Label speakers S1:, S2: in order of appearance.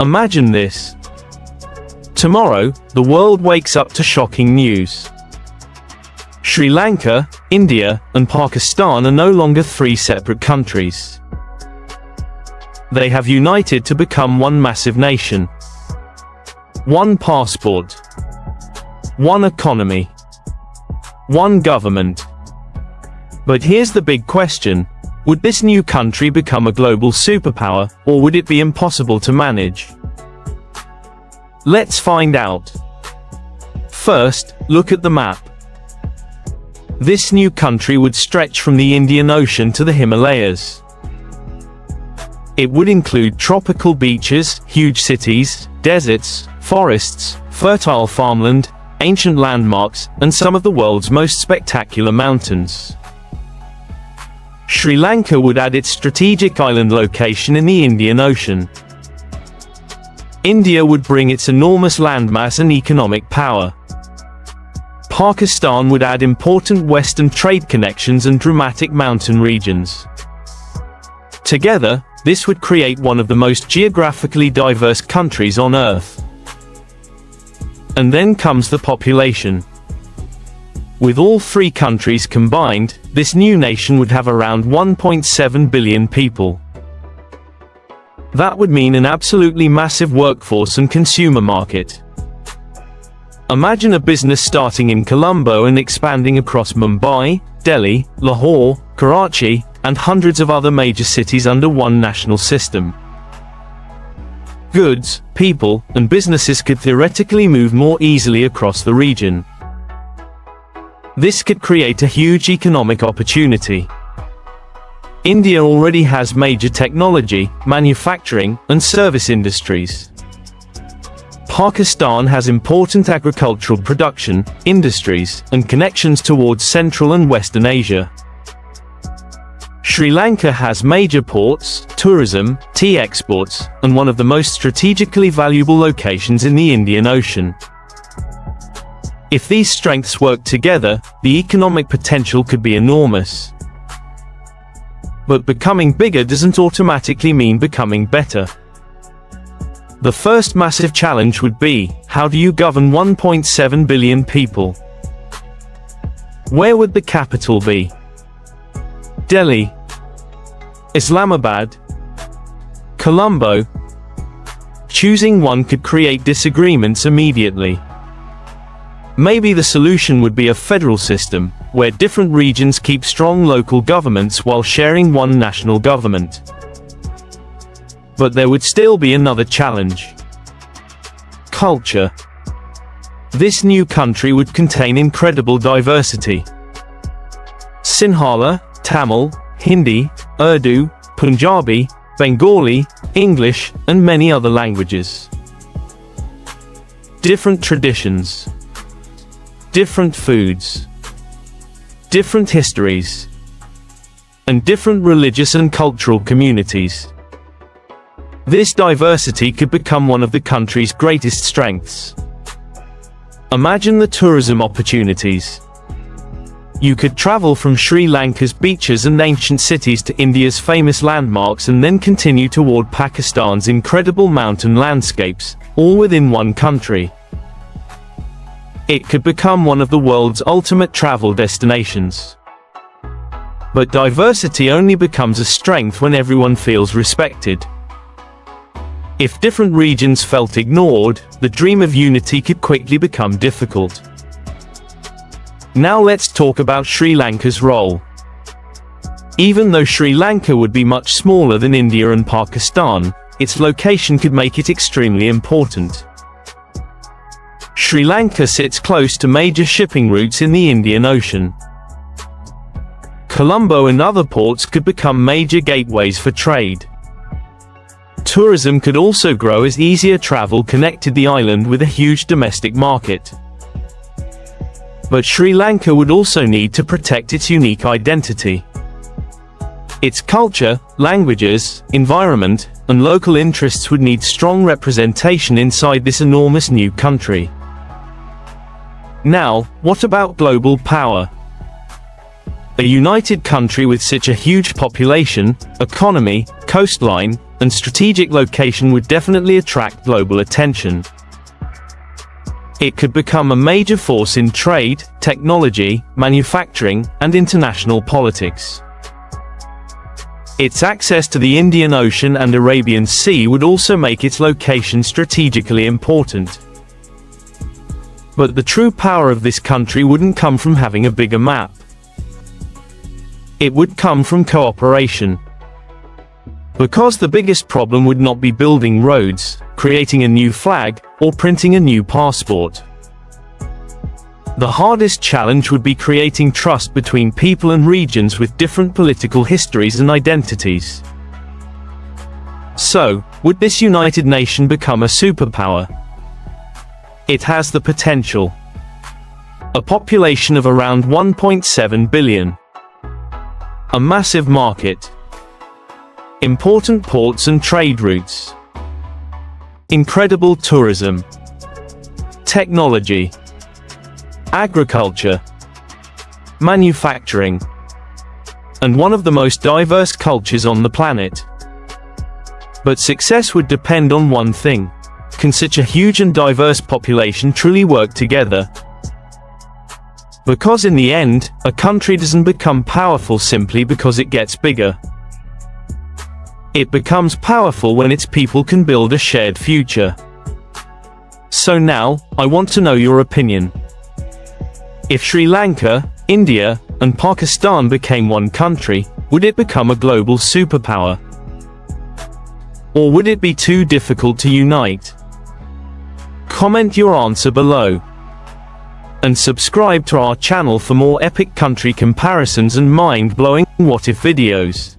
S1: Imagine this. Tomorrow, the world wakes up to shocking news. Sri Lanka, India, and Pakistan are no longer three separate countries. They have united to become one massive nation. One passport. One economy. One government. But here's the big question. Would this new country become a global superpower, or would it be impossible to manage? Let's find out. First, look at the map. This new country would stretch from the Indian Ocean to the Himalayas. It would include tropical beaches, huge cities, deserts, forests, fertile farmland, ancient landmarks, and some of the world's most spectacular mountains. Sri Lanka would add its strategic island location in the Indian Ocean. India would bring its enormous landmass and economic power. Pakistan would add important Western trade connections and dramatic mountain regions. Together, this would create one of the most geographically diverse countries on Earth. And then comes the population. With all three countries combined, this new nation would have around 1.7 billion people. That would mean an absolutely massive workforce and consumer market. Imagine a business starting in Colombo and expanding across Mumbai, Delhi, Lahore, Karachi, and hundreds of other major cities under one national system. Goods, people, and businesses could theoretically move more easily across the region. This could create a huge economic opportunity. India already has major technology, manufacturing, and service industries. Pakistan has important agricultural production, industries, and connections towards Central and Western Asia. Sri Lanka has major ports, tourism, tea exports, and one of the most strategically valuable locations in the Indian Ocean. If these strengths work together, the economic potential could be enormous. But becoming bigger doesn't automatically mean becoming better. The first massive challenge would be, how do you govern 1.7 billion people? Where would the capital be? Delhi, Islamabad, Colombo? Choosing one could create disagreements immediately. Maybe the solution would be a federal system, where different regions keep strong local governments while sharing one national government. But there would still be another challenge. Culture. This new country would contain incredible diversity. Sinhala, Tamil, Hindi, Urdu, Punjabi, Bengali, English, and many other languages. Different traditions. Different foods. Different histories. And different religious and cultural communities. This diversity could become one of the country's greatest strengths. Imagine the tourism opportunities. You could travel from Sri Lanka's beaches and ancient cities to India's famous landmarks and then continue toward Pakistan's incredible mountain landscapes, all within one country. It could become one of the world's ultimate travel destinations. But diversity only becomes a strength when everyone feels respected. If different regions felt ignored, the dream of unity could quickly become difficult. Now let's talk about Sri Lanka's role. Even though Sri Lanka would be much smaller than India and Pakistan, its location could make it extremely important. Sri Lanka sits close to major shipping routes in the Indian Ocean. Colombo and other ports could become major gateways for trade. Tourism could also grow as easier travel connected the island with a huge domestic market. But Sri Lanka would also need to protect its unique identity. Its culture, languages, environment, and local interests would need strong representation inside this enormous new country. Now, what about global power? A united country with such a huge population, economy, coastline, and strategic location would definitely attract global attention. It could become a major force in trade, technology, manufacturing, and international politics. Its access to the Indian Ocean and Arabian Sea would also make its location strategically important. But the true power of this country wouldn't come from having a bigger map. It would come from cooperation. Because the biggest problem would not be building roads, creating a new flag, or printing a new passport. The hardest challenge would be creating trust between people and regions with different political histories and identities. So, would this united nation become a superpower? It has the potential. A population of around 1.7 billion. A massive market. Important ports and trade routes. Incredible tourism. Technology. Agriculture. Manufacturing. And one of the most diverse cultures on the planet. But success would depend on one thing. Can such a huge and diverse population truly work together? Because in the end, a country doesn't become powerful simply because it gets bigger. It becomes powerful when its people can build a shared future. So now, I want to know your opinion. If Sri Lanka, India, and Pakistan became one country, would it become a global superpower? Or would it be too difficult to unite? Comment your answer below. And subscribe to our channel for more epic country comparisons and mind-blowing what-if videos.